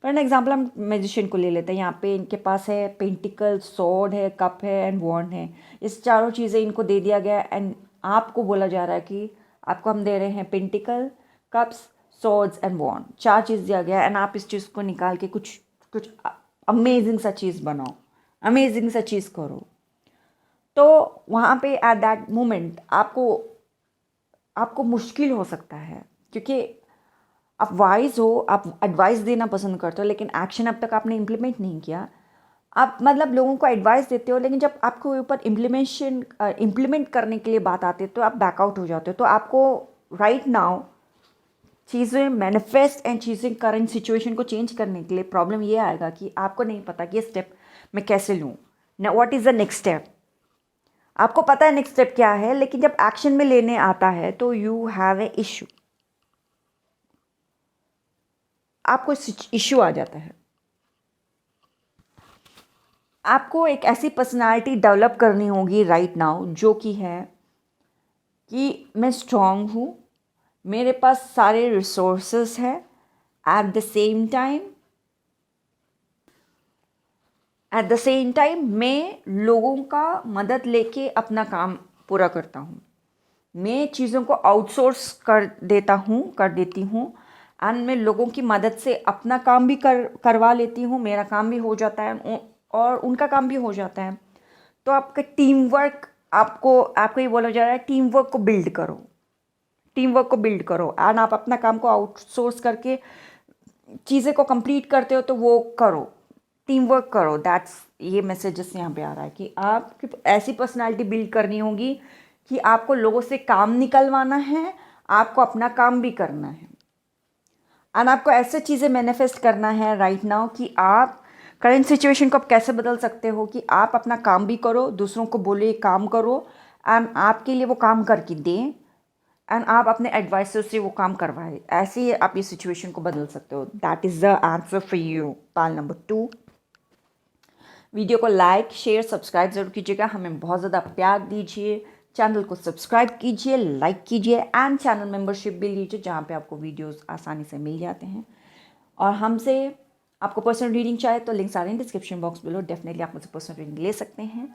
फॉर एन एग्जाम्पल हम मैजिशियन को ले लेते हैं। यहाँ पे इनके पास है पेंटिकल, सॉर्ड है, कप है एंड वॉन्ड है। इस चारों चीज़ें इनको दे दिया गया, एंड आपको बोला जा रहा है कि आपको हम दे रहे हैं पेंटिकल, कप्स, सॉर्ड्स एंड वॉन्ड। 4 चीज़ दिया गया, एंड आप इस चीज़ को निकाल के कुछ अमेजिंग सा चीज़ बनाओ, अमेजिंग सा चीज़ करो। तो वहाँ पे एट दैट मोमेंट आपको मुश्किल हो सकता है, क्योंकि आप वाइज हो, आप एडवाइस देना पसंद करते हो, लेकिन एक्शन अब तक आपने इम्प्लीमेंट नहीं किया। आप मतलब लोगों को एडवाइस देते हो, लेकिन जब आपको ऊपर इम्प्लीमेंट करने के लिए बात आती है तो आप बैकआउट हो जाते हो। तो आपको राइट नाउ चीज़ें मैनिफेस्ट एंड चीज़ें करंट सिचुएशन को चेंज करने के लिए प्रॉब्लम ये आएगा कि आपको नहीं पता कि ये स्टेप मैं कैसे लूँ, ना what is the next step. आपको पता है नेक्स्ट स्टेप क्या है, लेकिन जब एक्शन में लेने आता है तो यू हैव ए इशू, आपको इशू आ जाता है। आपको एक ऐसी पर्सनालिटी डेवलप करनी होगी राइट नाउ जो कि है कि मैं स्ट्रांग हूँ, मेरे पास सारे रिसोर्सेस हैं, एट द सेम टाइम मैं लोगों का मदद लेके अपना काम पूरा करता हूँ। मैं चीज़ों को आउटसोर्स कर देती हूँ, एंड मैं लोगों की मदद से अपना काम भी करवा लेती हूँ, मेरा काम भी हो जाता है और उनका काम भी हो जाता है। तो आपका टीम वर्क, आपको ये बोला जा रहा है टीम वर्क को बिल्ड करो, टीम वर्क को बिल्ड करो। एंड आप अपना काम को आउटसोर्स करके चीज़ें को कंप्लीट करते हो तो वो करो, टीम वर्क करो। दैट्स ये मैसेजेस यहाँ पे आ रहा है कि आपकी ऐसी पर्सनालिटी बिल्ड करनी होगी कि आपको लोगों से काम निकलवाना है, आपको अपना काम भी करना है। एंड आपको ऐसे चीज़ें मैनिफेस्ट करना है राइट नाउ कि आप करंट सिचुएशन को आप कैसे बदल सकते हो कि आप अपना काम भी करो, दूसरों को बोले काम करो एंड आपके लिए वो काम करके दें एंड आप अपने एडवाइसर से वो काम करवाएं। ऐसे ही आप ये सिचुएशन को बदल सकते हो। That is the answer for you, Pal number 2। Video को लाइक शेयर सब्सक्राइब ज़रूर कीजिएगा, हमें बहुत ज़्यादा प्यार दीजिए। चैनल को सब्सक्राइब कीजिए, लाइक कीजिए एंड चैनल मेंबरशिप भी लीजिए, जहाँ पे आपको वीडियोस आसानी से मिल जाते हैं। और हमसे आपको पर्सनल रीडिंग चाहिए तो लिंक्स आ रहे हैं डिस्क्रिप्शन बॉक्स बिलो, डेफिनेटली आप मुझसे पर्सनल रीडिंग ले सकते हैं।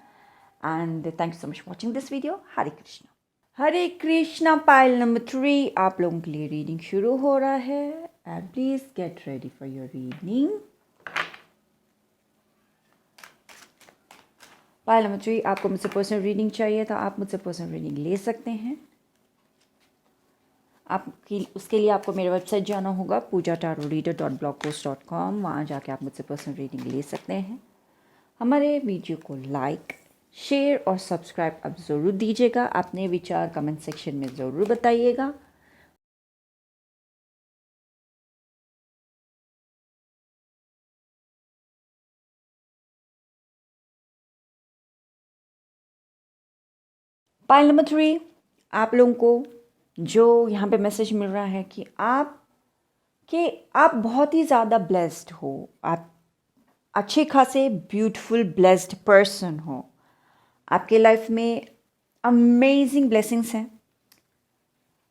And thank you so much for watching this video. Hare Krishna. Hare Krishna. Pile number 3 आप लोगों के लिए रीडिंग शुरू हो रहा है and please get ready for your reading. Pile number 3 आपको मुझसे पर्सनल रीडिंग चाहिए तो आप मुझसे पर्सनल रीडिंग ले सकते हैं। उसके लिए आपको मेरे वेबसाइट जाना होगा poojatarotreader.blogpost.com। वहाँ जाके आप मुझसे पर्सनल रीडिंग ले सकते हैं। हमारे वीडियो को लाइक शेयर और सब्सक्राइब आप ज़रूर दीजिएगा। अपने विचार कमेंट सेक्शन में ज़रूर बताइएगा। पाइल नंबर 3 आप लोगों को जो यहाँ पे मैसेज मिल रहा है कि आप बहुत ही ज़्यादा ब्लेस्ड हो, आप अच्छे खासे ब्यूटीफुल ब्लेस्ड पर्सन हो। आपके लाइफ में अमेजिंग ब्लेसिंग्स हैं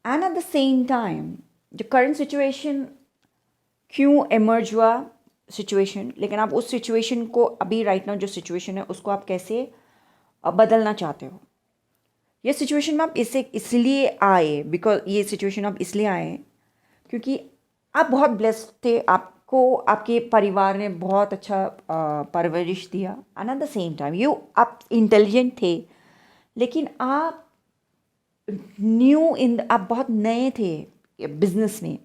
and at the same time जो करंट सिचुएशन क्यों इमर्ज हुआ सिचुएशन, लेकिन आप उस सिचुएशन को अभी राइट नाउ जो सिचुएशन है उसको आप कैसे बदलना चाहते हो। ये सिचुएशन में आप इसलिए आए, बिकॉज ये सिचुएशन आप इसलिए आए क्योंकि आप बहुत ब्लेस्ड थे, आपको आपके परिवार ने बहुत अच्छा परवरिश दिया and at the same time आप इंटेलिजेंट थे, लेकिन आप आप बहुत नए थे बिजनेस में,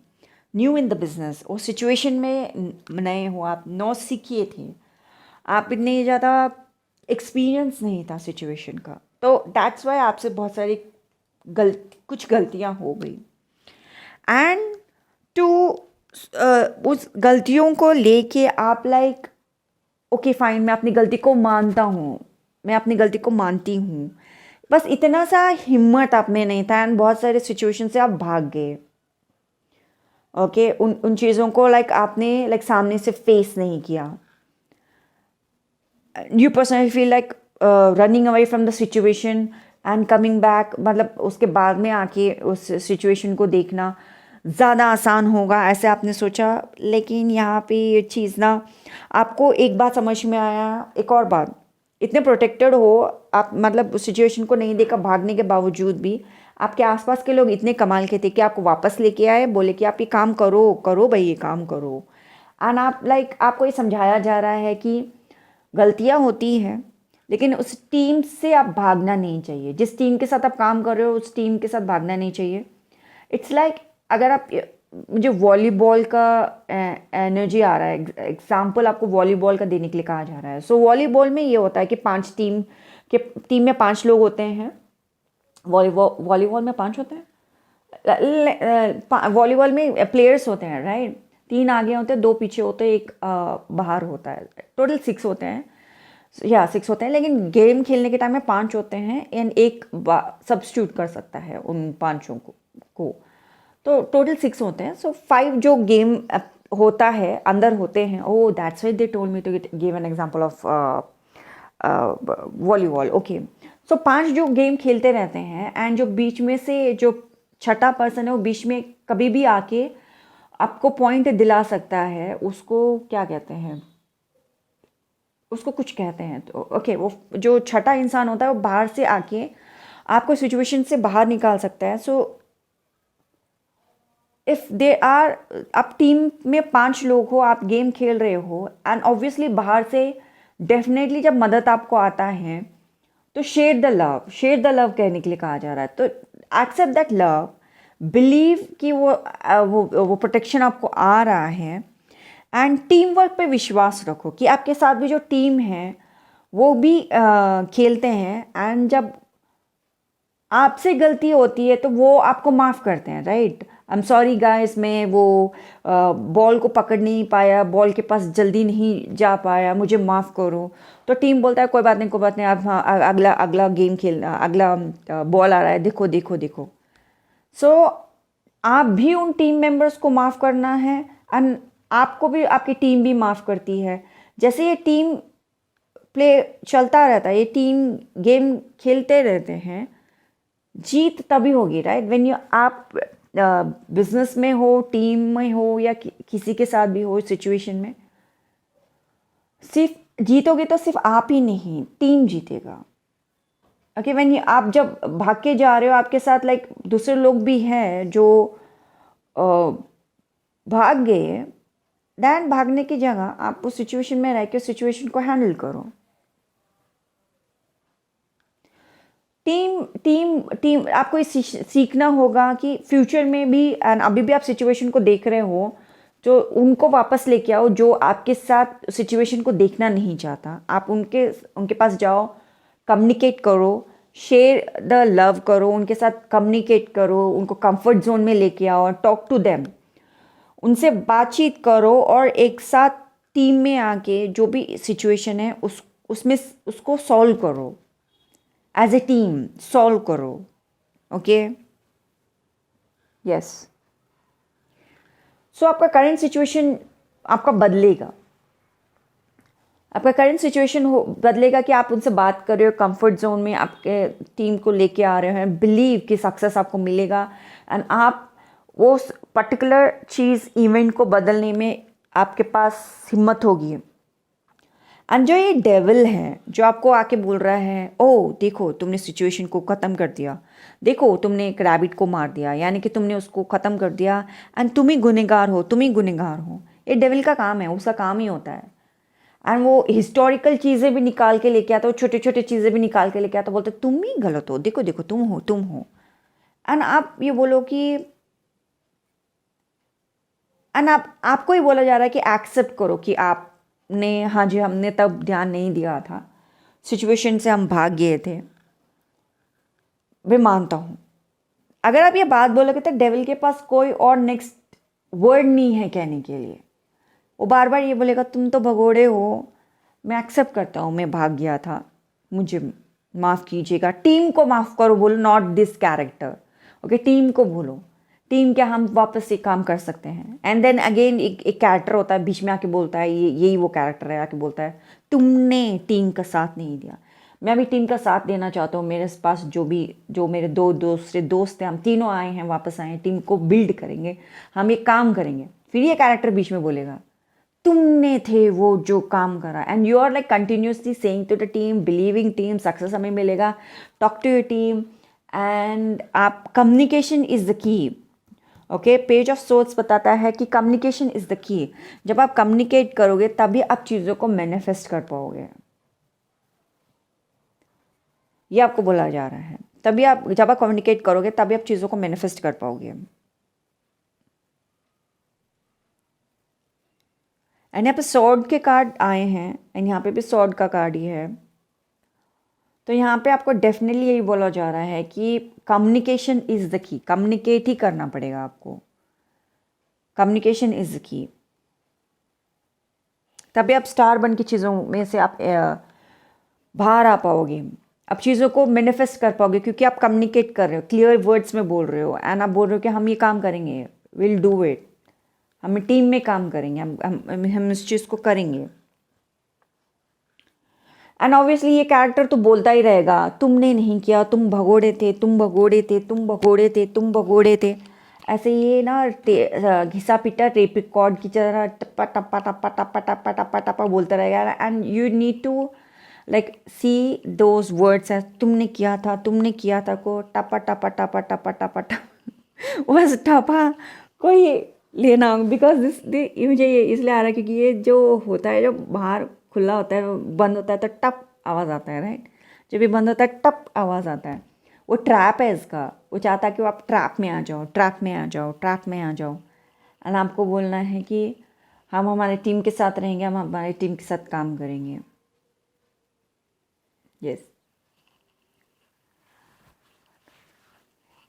न्यू इन द बिजनेस। उस सिचुएशन में नए हो, आप नौ सीखिए थे, आप इतने ज़्यादा एक्सपीरियंस नहीं था सिचुएशन का, तो दैट्स वाई आपसे बहुत सारी कुछ गलतियाँ हो गई एंड उस गलतियों को लेके आप लाइक ओके फाइन, मैं अपनी गलती को मानता हूँ, मैं अपनी गलती को मानती हूँ, बस इतना सा हिम्मत आप में नहीं था एंड बहुत सारे सिचुएशन से आप भाग गए। ओके उन चीज़ों को आपने सामने से फेस नहीं किया। You personally feel like running away from the situation and coming back, मतलब उसके बाद में आके उस सिचुएशन को देखना ज़्यादा आसान होगा, ऐसे आपने सोचा। लेकिन यहाँ पे ये चीज़ ना, आपको एक बात समझ में आया, एक और बात, इतने प्रोटेक्टेड हो आप, मतलब उस सिचुएशन को नहीं देखा, भागने के बावजूद भी आपके आसपास के लोग इतने कमाल के थे कि आपको वापस लेके आए, बोले कि आप ये काम करो करो भाई, ये काम करो। एंड आप आपको ये समझाया जा रहा है कि गलतियाँ होती हैं, लेकिन उस टीम से आप भागना नहीं चाहिए। जिस टीम के साथ आप काम कर रहे हो उस टीम के साथ भागना नहीं चाहिए। इट्स अगर आप, मुझे वॉलीबॉल का एनर्जी आ रहा है, एग्जाम्पल आपको वॉलीबॉल का देने के लिए कहा जा रहा है। सो वॉलीबॉल में ये होता है कि टीम में 5 लोग होते हैं। वॉलीबॉल में 5 होते हैं, वॉलीबॉल में प्लेयर्स होते हैं राइट, 3 आगे होते हैं, 2 पीछे होते हैं, 1 बाहर होता है, टोटल 6 होते हैं, 6 होते हैं। लेकिन गेम खेलने के टाइम में 5 होते हैं एंड 1 सब्स्टिट्यूट कर सकता है उन 5 को, तो टोटल 6 होते हैं। सो 5 जो गेम होता है अंदर होते हैं। Oh that's why they told me to give an example of volleyball. Okay, so 5 जो गेम खेलते रहते हैं एंड जो बीच में से जो छठा पर्सन है वो बीच में कभी भी आके आपको पॉइंट दिला सकता है, उसको क्या कहते हैं, उसको कुछ कहते हैं। तो ओके, वो जो छठा इंसान होता है वो बाहर से आके आपको सिचुएशन से बाहर निकाल सकता है। सो इफ़ दे आर, आप टीम में 5 लोग हो, आप गेम खेल रहे हो, एंड ऑब्वियसली बाहर से डेफिनेटली जब मदद आपको आता है तो शेयर द लव कहने के लिए कहा जा रहा है। तो एक्सेप्ट दैट लव, बिलीव कि वो प्रोटेक्शन आपको आ रहा है, एंड टीम वर्क पे विश्वास रखो कि आपके साथ भी जो टीम है वो भी खेलते हैं, एंड जब आपसे गलती होती है तो वो आपको माफ़ करते हैं, right. I am sorry guys, मैं वो बॉल को पकड़ नहीं पाया, बॉल के पास जल्दी नहीं जा पाया, मुझे माफ़ करो। तो टीम बोलता है कोई बात नहीं, कोई बात नहीं, आप हाँ, अगला अगला गेम खेलना, अगला बॉल आ रहा है, देखो देखो देखो। सो आप भी उन टीम मेंबर्स को माफ़ करना है, एंड आपको भी आपकी टीम भी माफ़ करती है। जैसे ये टीम प्ले चलता रहता है, ये टीम गेम खेलते रहते हैं, जीत तभी होगी, राइट। व्हेन यू आप बिजनेस में हो, टीम में हो, या किसी के साथ भी हो सिचुएशन में, सिर्फ जीतोगे तो सिर्फ आप ही नहीं, टीम जीतेगा। ओके, व्हेन यू आप जब भाग के जा रहे हो, आपके साथ लाइक दूसरे लोग भी हैं जो भाग गए, दैन भागने की जगह आप उस सिचुएशन में रह के उस सिचुएशन को हैंडल करो। टीम टीम टीम आपको सीखना होगा कि फ्यूचर में भी, एंड अभी भी आप सिचुएशन को देख रहे हो, जो उनको वापस लेके आओ जो आपके साथ सिचुएशन को देखना नहीं चाहता। आप उनके पास जाओ, कम्युनिकेट करो, शेयर द लव करो, उनके साथ कम्युनिकेट करो, उनको कंफर्ट जोन में लेके आओ, टॉक टू देम, उनसे बातचीत करो, और एक साथ टीम में आके जो भी सिचुएशन है उसमें उसको सॉल्व करो, एज ए टीम सॉल्व करो। Okay, yes. सो आपका करंट सिचुएशन आपका बदलेगा, आपका करंट सिचुएशन बदलेगा कि आप उनसे बात कर रहे हो, कंफर्ट जोन में आपके टीम को लेके आ रहे हैं, बिलीव कि सक्सेस आपको मिलेगा, एंड आप वो पर्टिकुलर चीज़ इवेंट को बदलने में आपके पास हिम्मत होगी। एंड जो ये डेविल है जो आपको आके बोल रहा है, ओ देखो तुमने सिचुएशन को ख़त्म कर दिया, देखो तुमने एक रैबिट को मार दिया, यानी कि तुमने उसको ख़त्म कर दिया, एंड तुम ही गुनहगार हो, तुम ही गुनहगार हो। ये डेविल का काम है, उसका काम ही होता है। एंड वो हिस्टोरिकल चीज़ें भी निकाल के लेके आता है, छोटे छोटे चीज़ें भी निकाल के लेके आता है, बोलते तुम ही गलत हो, देखो देखो तुम हो। एंड आप ये बोलो कि, एंड आपको ही बोला जा रहा है कि एक्सेप्ट करो कि आपने, हाँ जी हमने तब ध्यान नहीं दिया था, सिचुएशन से हम भाग गए थे, मैं मानता हूँ। अगर आप ये बात बोलोगे तो डेविल के पास कोई और नेक्स्ट वर्ड नहीं है कहने के लिए। वो बार बार ये बोलेगा तुम तो भगोड़े हो, मैं एक्सेप्ट करता हूँ मैं भाग गया था, मुझे माफ़ कीजिएगा। टीम को माफ़ करो बोलो, not this character. Okay, team को बोलो, टीम क्या हम वापस से काम कर सकते हैं। एंड देन अगेन एक कैरेक्टर होता है बीच में आके बोलता है, यही वो कैरेक्टर है, आके बोलता है तुमने टीम का साथ नहीं दिया। मैं भी टीम का साथ देना चाहता हूँ। मेरे पास जो मेरे दूसरे दोस्त हैं, हम तीनों आए हैं, वापस आए हैं, टीम को बिल्ड करेंगे, हम एक काम करेंगे। फिर ये कैरेक्टर बीच में बोलेगा तुमने थे वो जो काम करा, and you are like continuously saying to the team, believing team success हमें मिलेगा, talk to your team, and आप communication is the key. Okay, page of swords बताता है कि कम्युनिकेशन इज़ द की। जब आप कम्युनिकेट करोगे तभी आप चीज़ों को मैनिफेस्ट कर पाओगे, ये आपको बोला जा रहा है। तभी आप, जब आप कम्युनिकेट करोगे तभी आप चीज़ों को मैनिफेस्ट कर पाओगे। एंड यहाँ पे सॉर्ड के कार्ड आए हैं, एंड यहाँ पे भी सॉर्ड का कार्ड ही है। तो यहाँ पे आपको डेफिनेटली यही बोला जा रहा है कि communication is the key, communicate ही करना पड़ेगा आपको, कम्युनिकेशन इज़ द की। तभी आप स्टार बन की चीज़ों में से आप बाहर आ पाओगे, आप चीज़ों को मैनिफेस्ट कर पाओगे, क्योंकि आप कम्युनिकेट कर रहे हो, क्लियर वर्ड्स में बोल रहे हो, एंड आप बोल रहे हो कि हम ये काम करेंगे, विल डू इट, हम टीम में काम करेंगे, हम इस चीज़ को करेंगे। एंड ऑब्वियसली ये कैरेक्टर तो बोलता ही रहेगा तुमने नहीं किया, तुम भगोड़े थे, तुम भगोड़े थे, तुम भगोड़े थे, तुम भगोड़े थे। ऐसे ये ना घिसा पिटा टेप रिकॉर्ड की तरह टप्पा टप्पा टप्पा टप्पा टप्पा टप्पा टप्पा बोलता रहेगा। And you need to like see those words है, तुमने किया था को टप्पा टप्पा टप्पा टप्पा टप्पा टप्पा बस टप्पा कोई लेना, बिकॉज मुझे ये इसलिए आ रहा है क्योंकि ये जो होता है, जो बाहर खुला होता है, बंद होता है तो टप आवाज़ आता है, राइट। जब भी बंद होता है टप आवाज़ आता है, वो ट्रैप है इसका। वो चाहता है कि वो आप ट्रैप में आ जाओ, ट्रैप में आ जाओ, ट्रैप में आ जाओ। एंड आपको बोलना है कि हम हमारे टीम के साथ रहेंगे, हम हमारे टीम के साथ काम करेंगे। यस।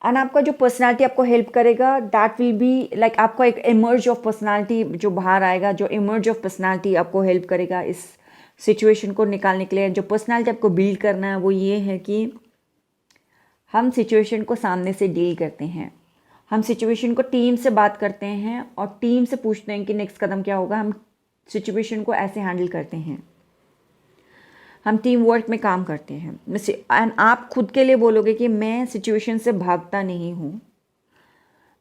एंड आपका जो पर्सनालिटी आपको हेल्प करेगा, दैट विल बी लाइक आपका एक इमर्ज ऑफ पर्सनालिटी जो बाहर आएगा, जो इमर्ज ऑफ पर्सनालिटी आपको हेल्प करेगा इस सिचुएशन को निकालने के लिए। जो पर्सनालिटी आपको बिल्ड करना है वो ये है कि हम सिचुएशन को सामने से डील करते हैं, हम सिचुएशन को टीम से बात करते हैं और टीम से पूछते हैं कि नेक्स्ट कदम क्या होगा। हम सिचुएशन को ऐसे हैंडल करते हैं, हम टीम वर्क में काम करते हैं। एंड आप खुद के लिए बोलोगे कि मैं सिचुएशन से भागता नहीं हूँ,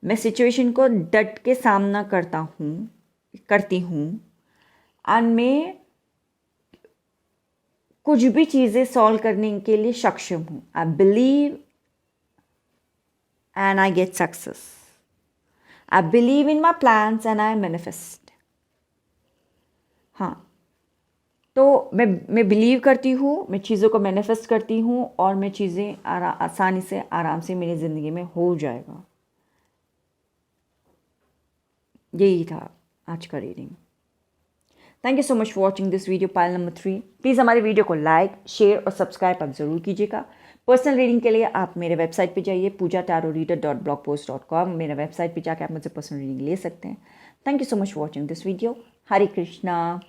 मैं सिचुएशन को डट के सामना करती हूँ एंड मैं कुछ भी चीज़ें सॉल्व करने के लिए सक्षम हूँ। I believe and I get success. I believe in my plans and I manifest. हाँ, तो मैं बिलीव करती हूँ, मैं चीज़ों को मैनिफेस्ट करती हूँ और मैं चीज़ें आसानी से आराम से मेरी ज़िंदगी में हो जाएगा। यही था आज का reading. Thank you so much for watching this video pile number 3। Please हमारे वीडियो को लाइक, शेयर और सब्सक्राइब आप ज़रूर कीजिएगा। पर्सनल रीडिंग के लिए आप मेरे वेबसाइट पे जाइए poojatarotreader.blogpost.com। मेरे वेबसाइट पे जाकर आप मुझसे पर्सनल रीडिंग ले सकते हैं। Thank you so much for watching this video. Hare Krishna.